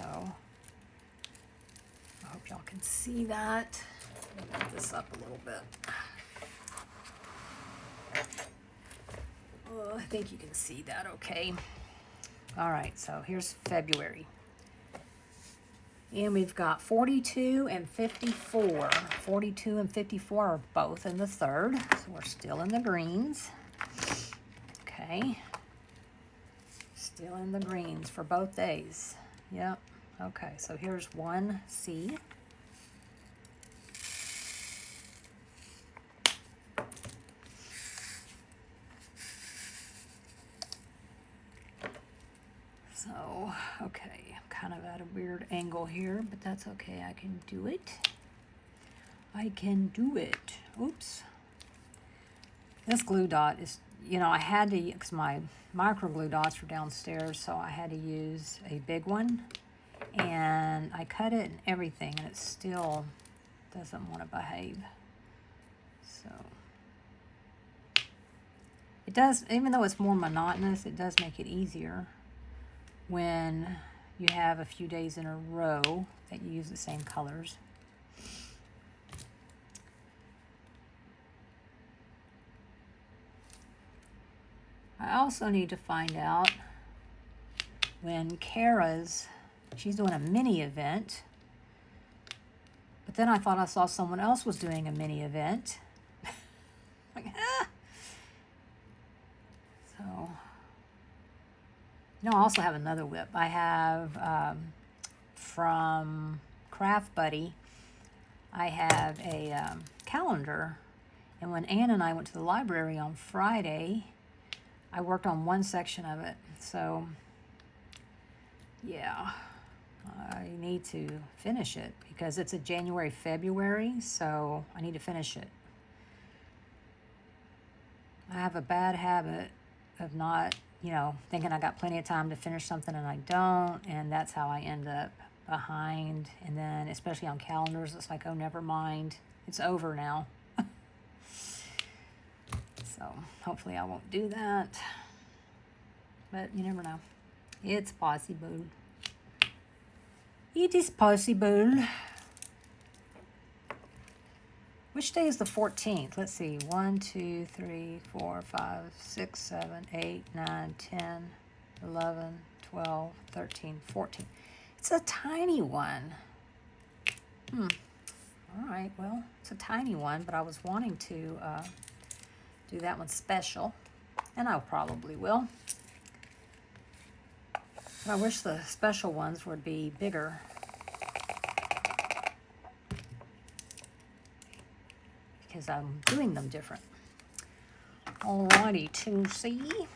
I hope y'all can see that. Let me move this up a little bit. Oh, I think you can see that okay. All right, so here's February. And we've got 42 and 54. 42 and 54 are both in the third, so we're still in the greens. Okay. Still in the greens for both days. Yep. Okay, so here's 1C. So, okay, I'm kind of at a weird angle here, but that's okay. I can do it. I can do it. Oops. This glue dot is, you know, I had to, because my micro glue dots were downstairs, so I had to use a big one. And I cut it and everything, and it still doesn't want to behave. So, it does, even though it's more monotonous, it does make it easier when you have a few days in a row that you use the same colors. I also need to find out when she's doing a mini event, but then I thought I saw someone else was doing a mini event. Like, So, no, I also have another whip. I have from Craft Buddy, I have a calendar. And when Ann and I went to the library on Friday, I worked on one section of it. So, yeah, I need to finish it because it's a January, February, so I need to finish it. I have a bad habit of not, thinking I got plenty of time to finish something and I don't, and that's how I end up behind. And then, especially on calendars, it's like, oh, never mind, it's over now. So, hopefully I won't do that, but you never know. It's possible. It is possible. Which day is the 14th? Let's see. 1, 2, 3, 4, 5, 6, 7, 8, 9, 10, 11, 12, 13, 14. It's a tiny one. All right. Well, it's a tiny one, but I was wanting to do that one special, and I probably will. But I wish the special ones would be bigger. Because I'm doing them different. Alrighty, 2C.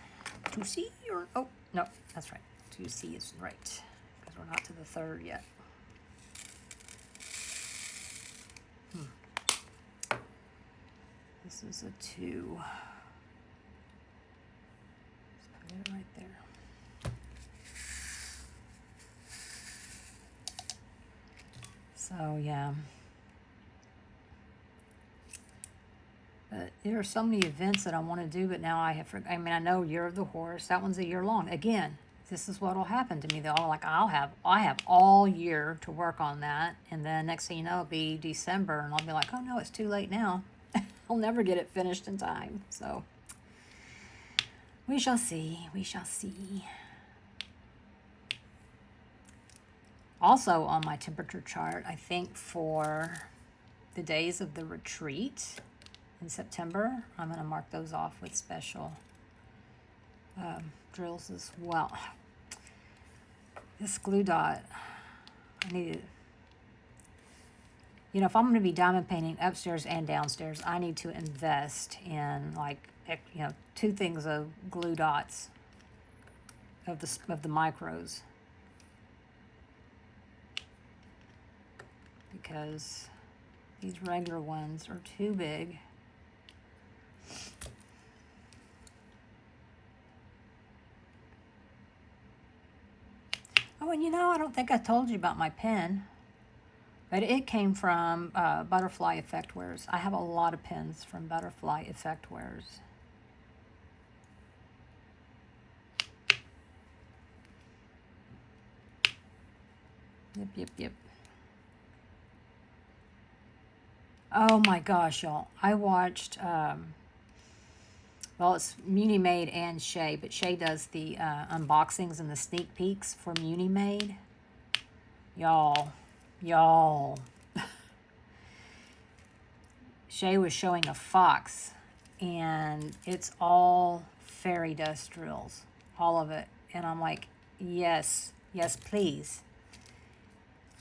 2C or, oh, no, that's right. 2C is right. Because we're not to the third yet. This is a 2. Let's put it right there. So, yeah. But there are so many events that I want to do, but now I know Year of the Horse. That one's a year long. Again, this is what will happen to me. I have all year to work on that, and then next thing you know, it'll be December, and I'll be like, oh no, it's too late now. I'll never get it finished in time. So we shall see. We shall see. Also on my temperature chart, I think for the days of the retreat, in September. I'm going to mark those off with special drills as well. This glue dot, I need it. You know, if I'm going to be diamond painting upstairs and downstairs, I need to invest in, like, you know, 2 things of glue dots of the micros, because these regular ones are too big. Oh, and you know, I don't think I told you about my pen, but it came from Butterfly Effect Wares. I have a lot of pens from Butterfly Effect Wares. Yep. Oh my gosh, y'all. I watched, well, it's Muni Made and Shay, but Shay does the unboxings and the sneak peeks for Muni Made. Y'all. Shay was showing a fox, and it's all fairy dust drills. All of it. And I'm like, yes, please.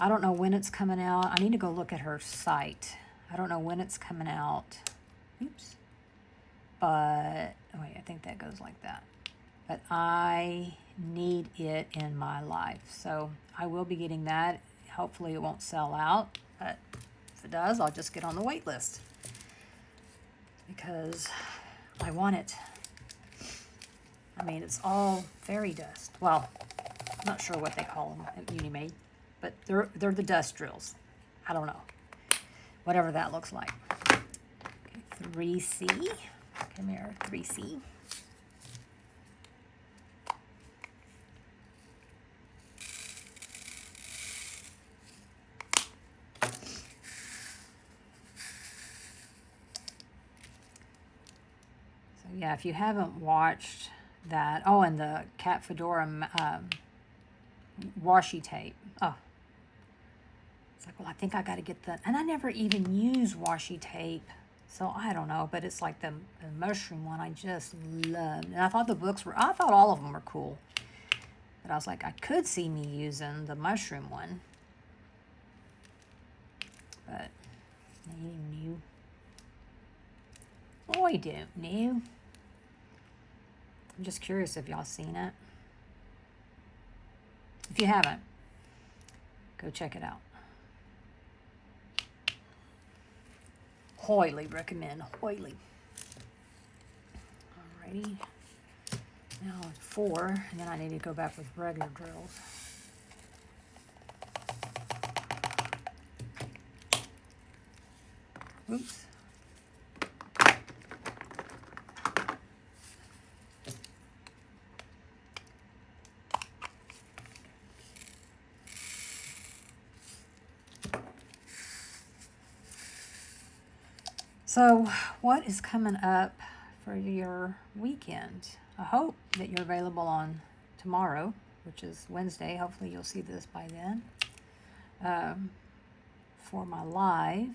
I don't know when it's coming out. I need to go look at her site. I don't know when it's coming out. Oops. But, oh wait, I think that goes like that. But I need it in my life. So I will be getting that. Hopefully it won't sell out. But if it does, I'll just get on the wait list, because I want it. I mean, it's all fairy dust. Well, I'm not sure what they call them at Muni Made, but they're the dust drills. I don't know. Whatever that looks like. Okay, 3C. Come here, 3C. So yeah, if you haven't watched that, oh, and the Cat Fedora washi tape. Oh, it's like, well, I think I got to get that. And I never even use washi tape, so I don't know. But it's like the mushroom one I just loved. And I thought I thought all of them were cool. But I was like, I could see me using the mushroom one. But new. Oh, I don't know. I'm just curious if y'all seen it. If you haven't, go check it out. Highly recommend. Highly. Alrighty. Now 4, and then I need to go back with regular drills. Oops. So, what is coming up for your weekend? I hope that you're available on tomorrow, which is Wednesday. Hopefully you'll see this by then. For my live.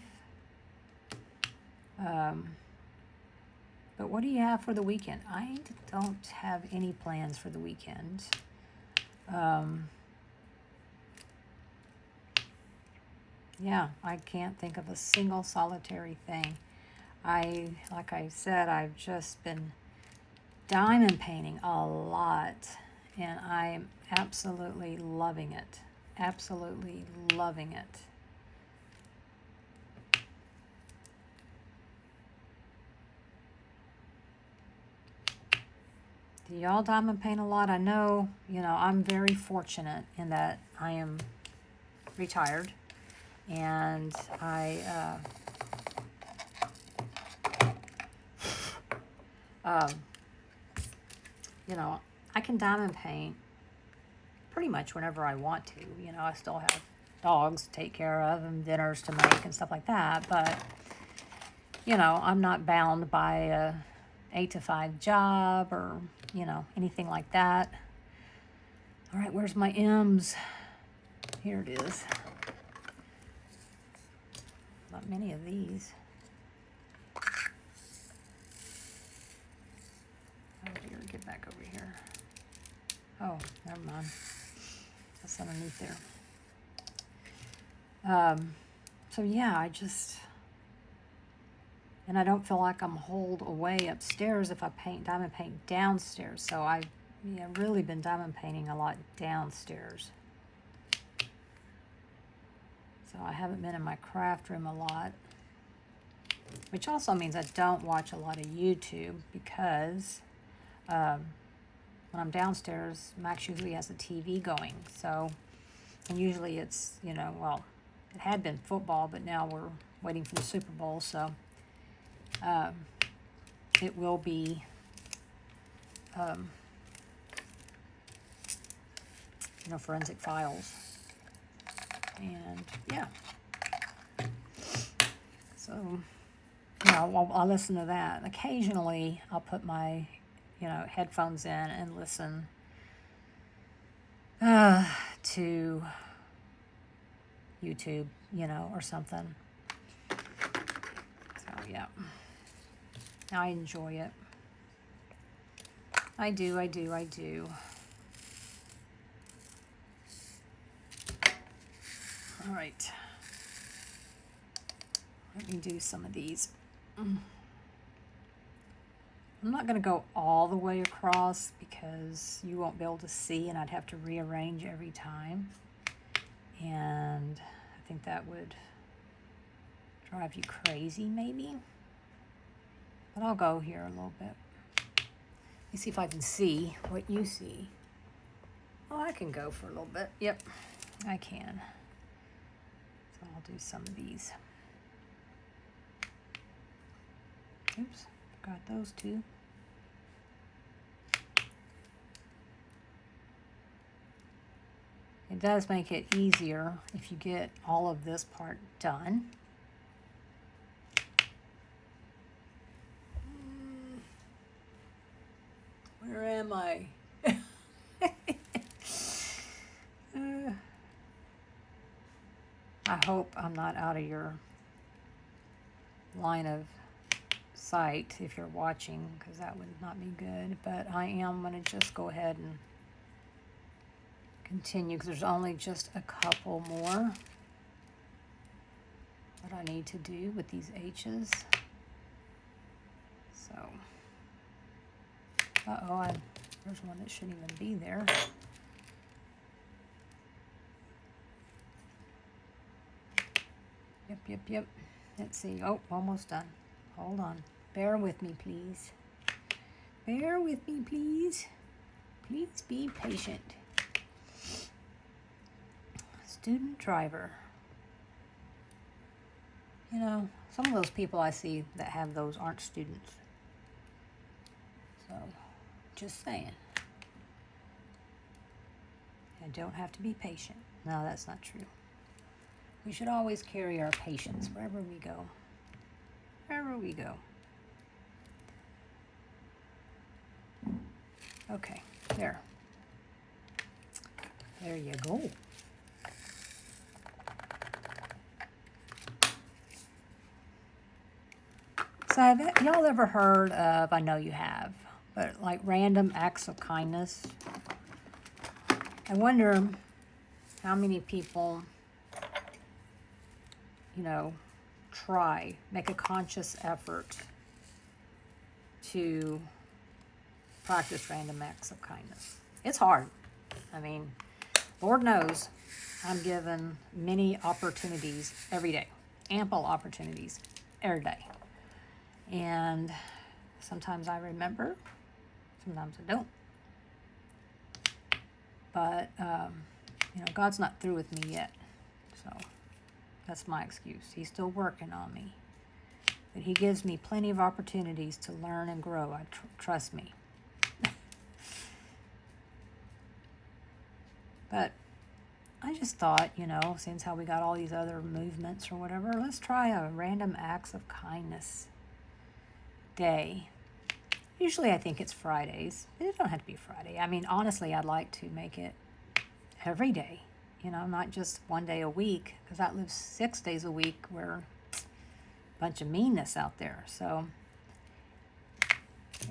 But what do you have for the weekend? I don't have any plans for the weekend. Yeah, I can't think of a single solitary thing. Like I said, I've just been diamond painting a lot, and I'm absolutely loving it. Absolutely loving it. Do y'all diamond paint a lot? I know, I'm very fortunate in that I am retired, and I I can diamond paint pretty much whenever I want to. I still have dogs to take care of and dinners to make and stuff like that, but I'm not bound by a 8-to-5 job or anything like that. All right, where's my M's? Here it is. Not many of these. get back over here. Oh, never mind. That's underneath there. So yeah, and I don't feel like I'm holed away upstairs if I diamond paint downstairs. So I've really been diamond painting a lot downstairs. So I haven't been in my craft room a lot, which also means I don't watch a lot of YouTube because when I'm downstairs, Max usually has the TV going. So, and usually it's, well, it had been football, but now we're waiting for the Super Bowl. So it will be Forensic Files. And yeah, so I'll listen to that. Occasionally I'll put my headphones in and listen to YouTube, or something. So yeah, I enjoy it. I do. All right. Let me do some of these. I'm not going to go all the way across because you won't be able to see and I'd have to rearrange every time. And I think that would drive you crazy maybe. But I'll go here a little bit. Let me see if I can see what you see. Oh, I can go for a little bit. Yep, I can. So I'll do some of these. Oops, forgot those two. It does make it easier if you get all of this part done. Where am I? I hope I'm not out of your line of sight if you're watching, because that would not be good. But I am going to just go ahead and continue because there's only just a couple more that I need to do with these H's. So, there's one that shouldn't even be there. Yep. Let's see. Oh, almost done. Hold on. Bear with me, please. Bear with me, please. Please be patient. Student driver. Some of those people I see that have those aren't students. So, just saying. I don't have to be patient. No, that's not true. We should always carry our patience wherever we go. Wherever we go. Okay, there. There you go. So have y'all ever heard of, I know you have, but like random acts of kindness? I wonder how many people, make a conscious effort to practice random acts of kindness. It's hard. I mean, Lord knows I'm given many opportunities every day, ample opportunities every day. And sometimes I remember, sometimes I don't. But, God's not through with me yet. So that's my excuse. He's still working on me. But he gives me plenty of opportunities to learn and grow. Trust me. But I just thought, since how we got all these other movements or whatever, let's try a random acts of kindness day. Usually I think it's Fridays. It don't have to be Friday. I mean, honestly, I'd like to make it every day, not just one day a week, because that lives 6 days a week where a bunch of meanness out there. So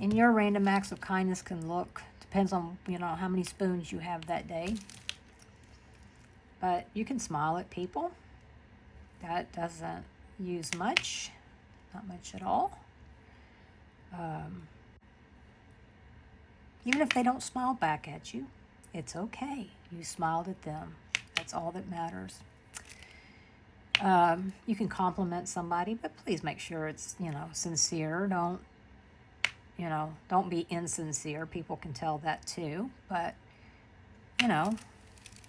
And your random acts of kindness can look, depends on, you know, how many spoons you have that day. But you can smile at people. That doesn't use much, not much at all. Even if they don't smile back at you, it's okay. You smiled at them. That's all that matters. You can compliment somebody, but please make sure it's, you know, sincere. Don't, you know, don't be insincere. People can tell that too. But, you know,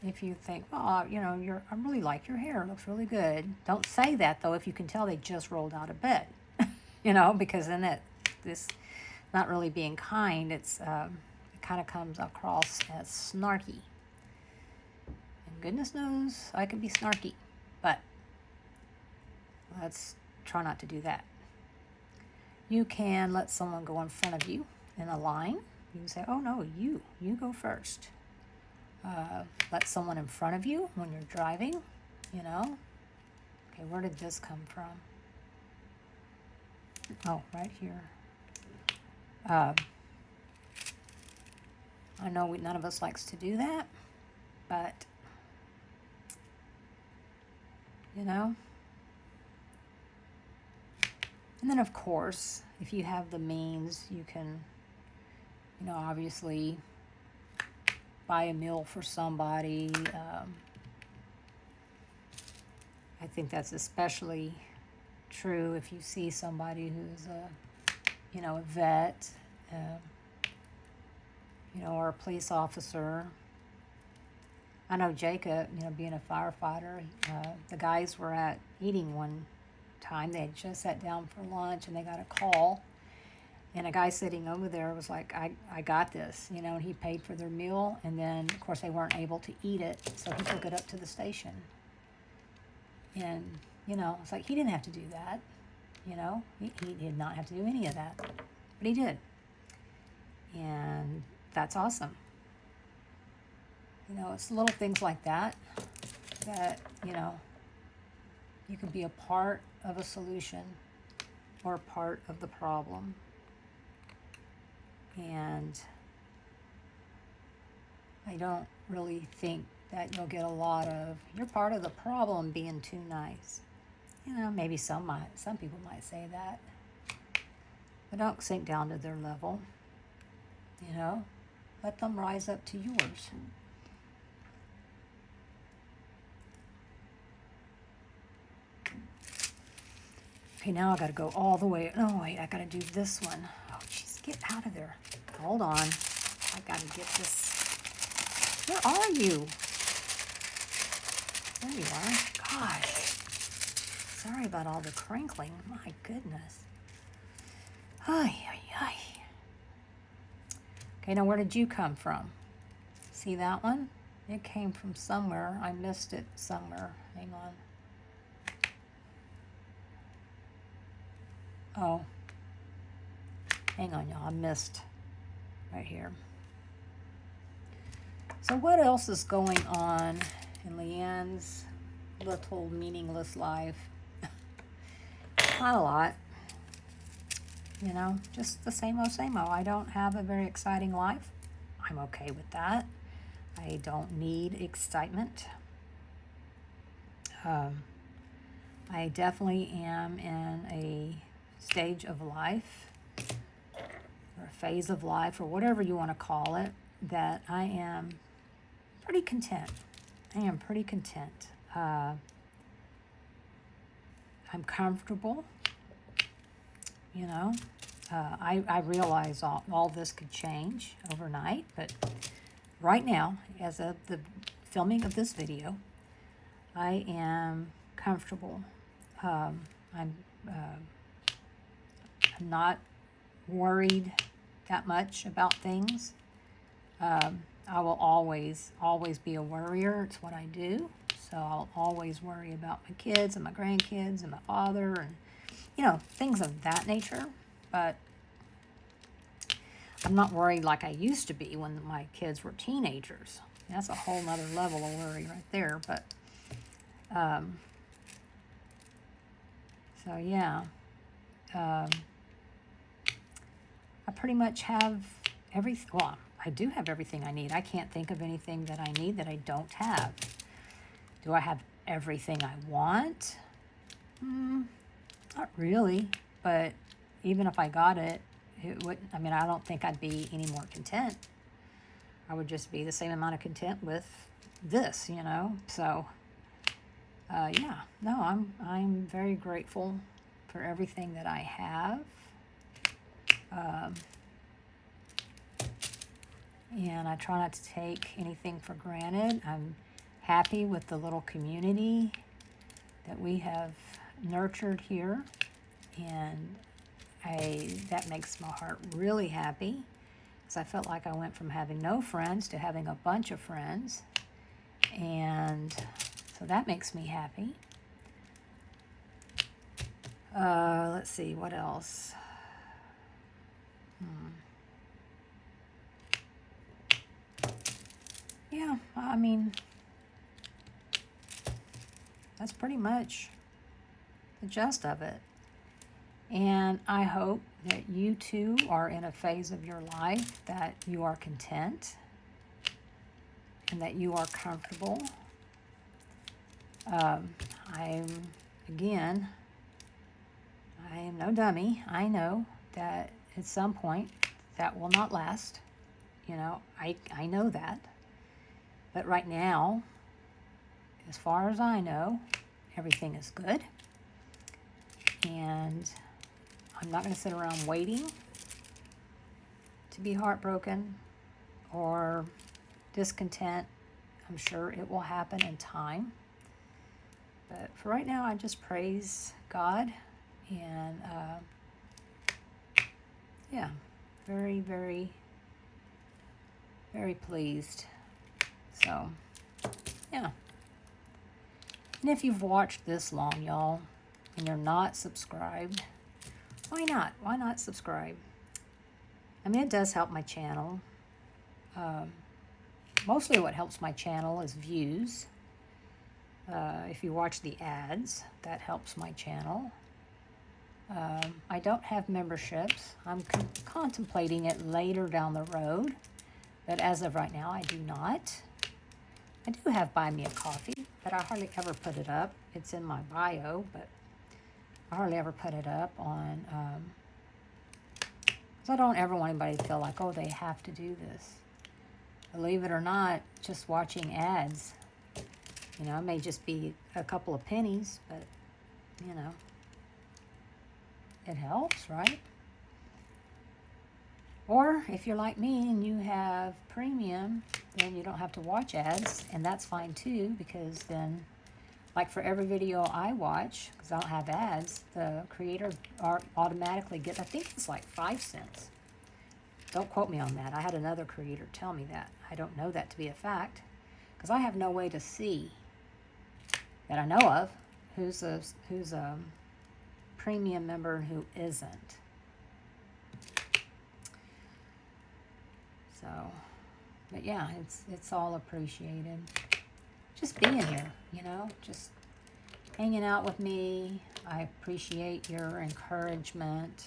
if you think, oh, you know, I really like your hair. It looks really good. Don't say that, though, if you can tell they just rolled out of bed. You know, because then this not really being kind, it kind of comes across as snarky. And goodness knows I can be snarky, but let's try not to do that. You can let someone go in front of you in a line. You can say, oh no, you go first. Let someone in front of you when you're driving, you know. Okay, where did this come from? Oh, right here. I know none of us likes to do that, but, you know. And then, of course, if you have the means, you can, you know, obviously buy a meal for somebody. I think that's especially true if you see somebody who's you know, a vet, you know, or a police officer. I know Jacob, you know, being a firefighter, the guys were at eating one time. They had just sat down for lunch and they got a call. And a guy sitting over there was like, I got this, you know, and he paid for their meal. And then, of course, they weren't able to eat it, so he took it up to the station. And, you know, it's like he didn't have to do that, you know. He did not have to do any of that, but he did. And that's awesome. You know, it's little things like that that, you know, you can be a part of a solution or a part of the problem. And I don't really think that you'll get a lot of, you're part of the problem being too nice. You know, maybe some people might say that. But don't sink down to their level. You know, let them rise up to yours. Okay, now I gotta go all the way. Oh, wait, I gotta do this one. Oh, jeez, get out of there. Hold on. I gotta get this. Where are you? There you are. Gosh. Sorry about all the crinkling. My goodness. Ay, ay, ay. Okay, now where did you come from? See that one? It came from somewhere. I missed it somewhere. Hang on. Oh. Hang on, y'all. I missed right here. So what else is going on in Leanne's little meaningless life? Not a lot. You know, just the same old, same old. I don't have a very exciting life. I'm okay with that. I don't need excitement. I definitely am in a stage of life, or a phase of life, or whatever you want to call it, that I am pretty content. I am pretty content. I'm comfortable. You know, I realize all this could change overnight, but right now, as of the filming of this video, I am comfortable. I'm not worried that much about things. I will always be a worrier. It's what I do. So I'll always worry about my kids and my grandkids and my father and, you know, things of that nature. But I'm not worried like I used to be when my kids were teenagers. That's a whole nother level of worry right there. But, so yeah. I pretty much have everything. Well, I do have everything I need. I can't think of anything that I need that I don't have. Do I have everything I want? Not really, but even if I got it, it would, I mean, I don't think I'd be any more content. I would just be the same amount of content with this, you know. So, yeah, no, I'm very grateful for everything that I have. And I try not to take anything for granted. I'm happy with the little community that we have nurtured here, and that makes my heart really happy, because I felt like I went from having no friends to having a bunch of friends, and so that makes me happy. Let's see, what else? Yeah, I mean, that's pretty much the gist of it. And I hope that you too are in a phase of your life that you are content and that you are comfortable. Again, I am no dummy. I know that at some point that will not last. You know, I know that. But right now, as far as I know, everything is good. And I'm not going to sit around waiting to be heartbroken or discontent. I'm sure it will happen in time. But for right now, I just praise God. And yeah, very, very, very pleased. So, yeah. And if you've watched this long, y'all, and you're not subscribed, why not? Why not subscribe? I mean, it does help my channel. Mostly what helps my channel is views. If you watch the ads, that helps my channel. I don't have memberships. I'm contemplating it later down the road, but as of right now, I do not. I do have Buy Me a Coffee, but I hardly ever put it up. It's in my bio, but I hardly ever put it up on, because I don't ever want anybody to feel like, oh, they have to do this. Believe it or not, just watching ads, you know, it may just be a couple of pennies, but, you know, it helps, right? Or if you're like me and you have premium, then you don't have to watch ads, and that's fine too, because then, like for every video I watch, because I don't have ads, the creator automatically gets, I think it's like 5 cents. Don't quote me on that. I had another creator tell me that. I don't know that to be a fact, because I have no way to see that I know of who's a premium member and who isn't. So, but yeah, it's all appreciated. Just being here, you know, just hanging out with me. I appreciate your encouragement.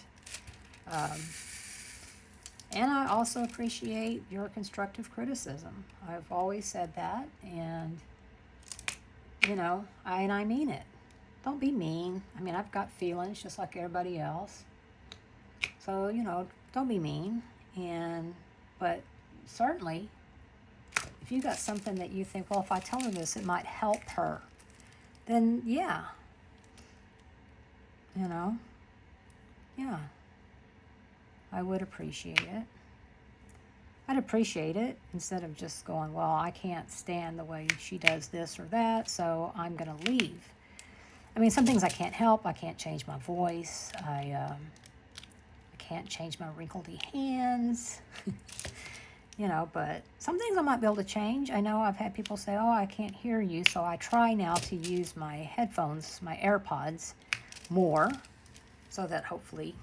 And I also appreciate your constructive criticism. I've always said that, and, you know, I mean it. Don't be mean. I mean, I've got feelings just like everybody else. So, you know, don't be mean. But certainly, if you got something that you think, well, if I tell her this, it might help her, then yeah. You know, yeah. I would appreciate it. I'd appreciate it instead of just going, well, I can't stand the way she does this or that, so I'm going to leave. I mean, some things I can't help. I can't change my voice. I can't change my wrinkledy hands. You know, but some things I might be able to change. I know I've had people say, oh, I can't hear you, so I try now to use my headphones, my AirPods, more, so that hopefully,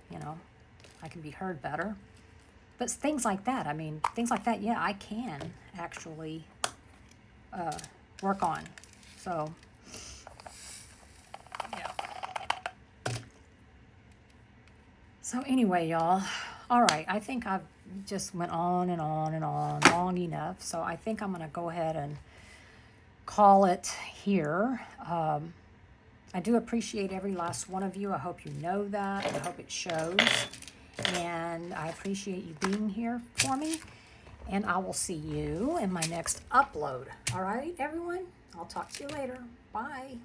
you know, I can be heard better. But things like that, I mean, things like that, yeah, I can actually work on. So, yeah. So anyway, y'all, All right, I think I've just went on and on and on long enough. So I think I'm going to go ahead and call it here. I do appreciate every last one of you. I hope you know that. I hope it shows. And I appreciate you being here for me. And I will see you in my next upload. All right, everyone? I'll talk to you later. Bye.